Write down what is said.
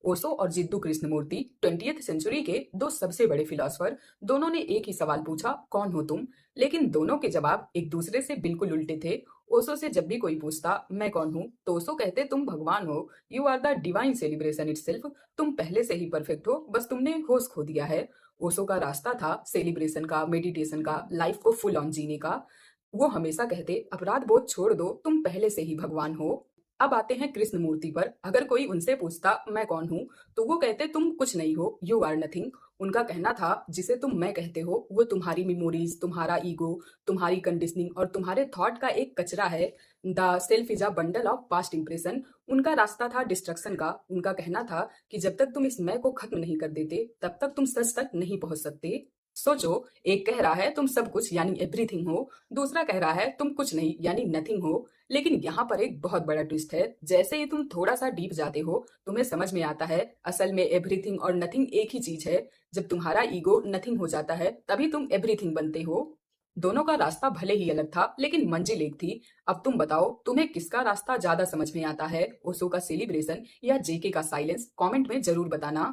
ओशो और Jiddu Krishnamurthy 20th century के दो सबसे बड़े फिलोसफर। दोनों ने एक ही सवाल पूछा, कौन हो तुम। लेकिन दोनों के जवाब एक दूसरे से बिल्कुल उल्टे थे। ओशो से जब भी कोई पूछता मैं कौन हूँ, तो ओशो कहते तुम भगवान हो, you are the divine celebration itself. तुम पहले से ही परफेक्ट हो, बस तुमने होश खो दिया है। ओशो का रास्ता था सेलिब्रेशन का, मेडिटेशन का, लाइफ को फुल ऑन जीने का। वो हमेशा कहते अपराध बोध छोड़ दो, तुम पहले से ही भगवान हो। अब आते हैं कृष्णमूर्ति पर। अगर कोई उनसे पूछता मैं कौन हूँ, तो वो कहते तुम कुछ नहीं हो, यू आर नथिंग। उनका कहना था जिसे तुम मैं कहते हो वो तुम्हारी मेमोरीज, तुम्हारा ईगो, तुम्हारी कंडीशनिंग और तुम्हारे थॉट का एक कचरा है। The self is a bundle of past impression. उनका रास्ता था डिस्ट्रक्शन का। उनका कहना था कि जब तक तुम इस मैं को खत्म नहीं कर देते, तब तक तुम सच तक नहीं पहुंच सकते। सोचो, एक कह रहा है तुम सब कुछ यानी एवरीथिंग हो, दूसरा कह रहा है तुम कुछ नहीं यानी नथिंग हो। लेकिन यहाँ पर एक बहुत बड़ा ट्विस्ट है। जैसे ही तुम थोड़ा सा डीप जाते हो, तुम्हें समझ में आता है असल में एवरीथिंग और नथिंग एक ही चीज है। जब तुम्हारा ईगो नथिंग हो जाता है, तभी तुम एवरीथिंग बनते हो। दोनों का रास्ता भले ही अलग था, लेकिन मंजिल एक थी। अब तुम बताओ, तुम्हें किसका रास्ता ज्यादा समझ में आता है, ओशो का सेलिब्रेशन या जेके का साइलेंस? कमेंट में जरूर बताना।